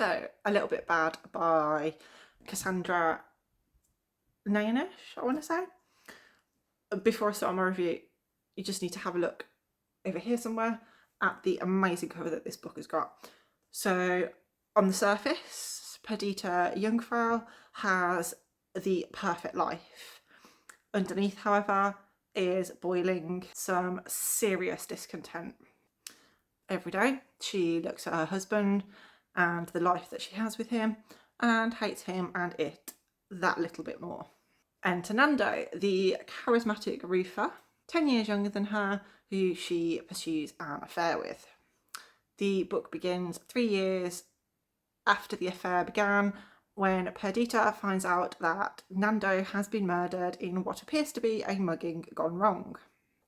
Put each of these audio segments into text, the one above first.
So, A Little Bit Bad by Cassandra Neyenesch, I want to say. Before I start my review, you just need to have a look over here somewhere at the amazing cover that this book has got. So, on the surface, Perdita Jungfrau has the perfect life. Underneath, however, is boiling some serious discontent. Every day, she looks at her husband and the life that she has with him and hates him and it that little bit more. Enter Nando, the charismatic roofer, 10 years younger than her, who she pursues an affair with. The book begins 3 years after the affair began, when Perdita finds out that Nando has been murdered in what appears to be a mugging gone wrong.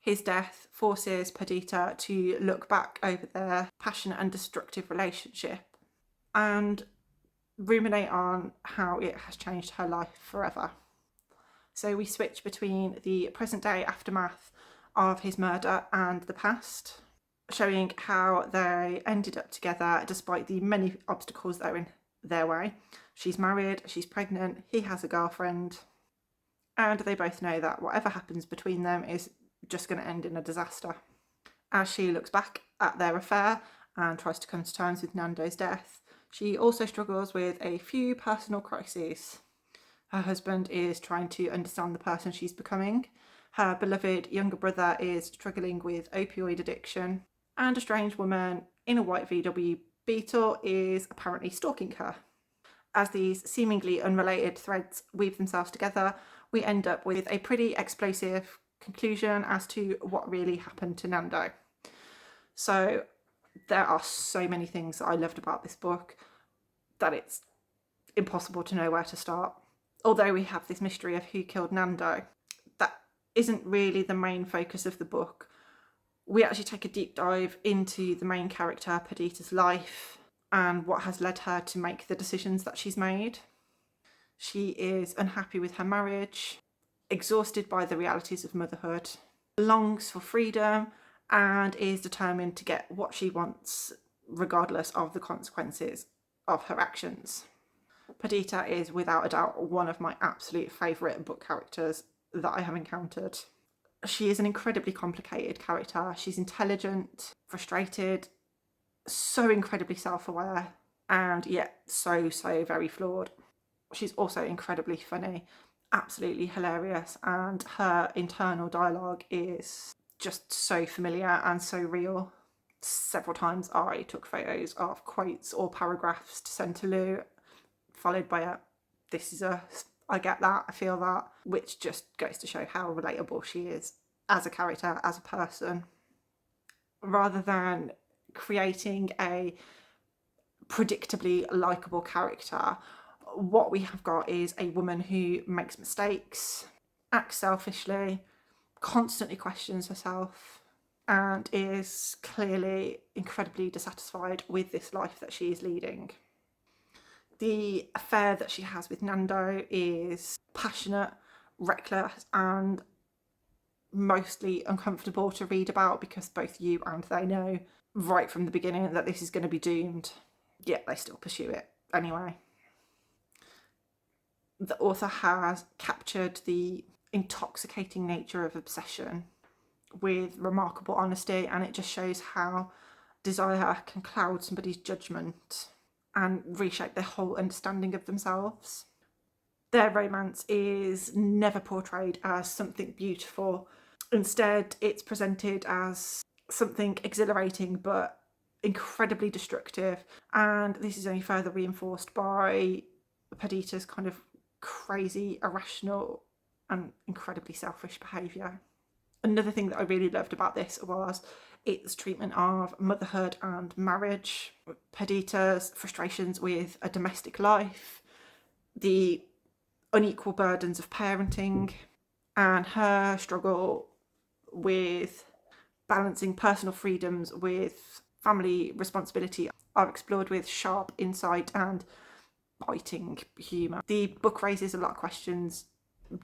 His death forces Perdita to look back over their passionate and destructive relationship and ruminate on how it has changed her life forever. So we switch between the present day aftermath of his murder and the past, showing how they ended up together despite the many obstacles that are in their way. She's married, she's pregnant, he has a girlfriend, and they both know that whatever happens between them is just going to end in a disaster. As she looks back at their affair and tries to come to terms with Nando's death, she also struggles with a few personal crises. Her husband is trying to understand the person she's becoming. Her beloved younger brother is struggling with opioid addiction. And a strange woman in a white VW Beetle is apparently stalking her. As these seemingly unrelated threads weave themselves together, we end up with a pretty explosive conclusion as to what really happened to Nando. So there are so many things that I loved about this book that it's impossible to know where to start. Although we have this mystery of who killed Nando, that isn't really the main focus of the book. We actually take a deep dive into the main character, Perdita's life, and what has led her to make the decisions that she's made. She is unhappy with her marriage, exhausted by the realities of motherhood, longs for freedom, and is determined to get what she wants, regardless of the consequences of her actions. Perdita is without a doubt one of my absolute favourite book characters that I have encountered. She is an incredibly complicated character. She's intelligent, frustrated, so incredibly self-aware, and yet so very flawed. She's also incredibly funny, absolutely hilarious, and her internal dialogue is just so familiar and so real. Several times I took photos of quotes or paragraphs to send to Lou, followed by a "this is us, I get that, I feel that," which just goes to show how relatable she is as a character, as a person. Rather than creating a predictably likeable character, what we have got is a woman who makes mistakes, acts selfishly, constantly questions herself, and is clearly incredibly dissatisfied with this life that she is leading. The affair that she has with Nando is passionate, reckless, and mostly uncomfortable to read about because both you and they know right from the beginning that this is going to be doomed, yet they still pursue it anyway. The author has captured the intoxicating nature of obsession with remarkable honesty, and it just shows how desire can cloud somebody's judgment and reshape their whole understanding of themselves. Their romance is never portrayed as something beautiful. Instead, it's presented as something exhilarating but incredibly destructive, and this is only further reinforced by Perdita's kind of crazy, irrational, and incredibly selfish behaviour. Another thing that I really loved about this was its treatment of motherhood and marriage, Perdita's frustrations with a domestic life, the unequal burdens of parenting, and her struggle with balancing personal freedoms with family responsibility are explored with sharp insight and biting humour. The book raises a lot of questions,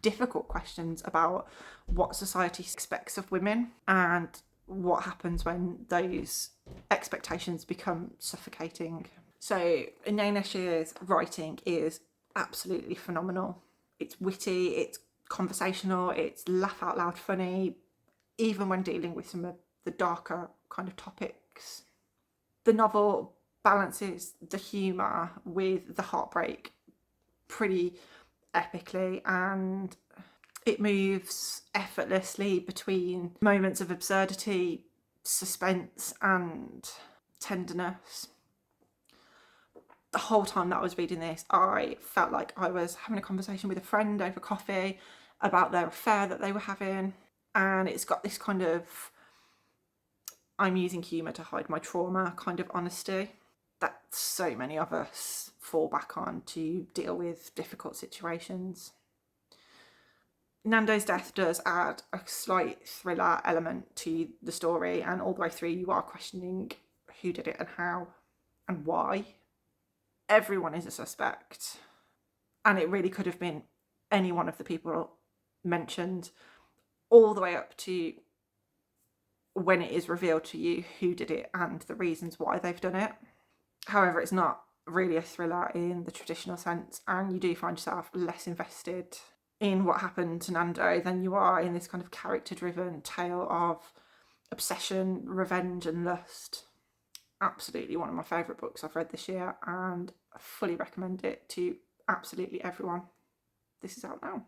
difficult questions, about what society expects of women and what happens when those expectations become suffocating. So Neyenesch's writing is absolutely phenomenal. It's witty, it's conversational, it's laugh out loud funny, even when dealing with some of the darker kind of topics. The novel balances the humour with the heartbreak pretty epically, and it moves effortlessly between moments of absurdity, suspense, and tenderness. The whole time that I was reading this, I felt like I was having a conversation with a friend over coffee about their affair that they were having. And it's got this kind of, I'm using humour to hide my trauma kind of honesty that so many of us fall back on to deal with difficult situations. Nando's death does add a slight thriller element to the story, and all the way through you are questioning who did it and how and why. Everyone is a suspect, and it really could have been any one of the people mentioned, all the way up to when it is revealed to you who did it and the reasons why they've done it. However, it's not really a thriller in the traditional sense, and you do find yourself less invested in what happened to Nando than you are in this kind of character-driven tale of obsession, revenge, and lust. Absolutely one of my favourite books I've read this year, and I fully recommend it to absolutely everyone. This is out now.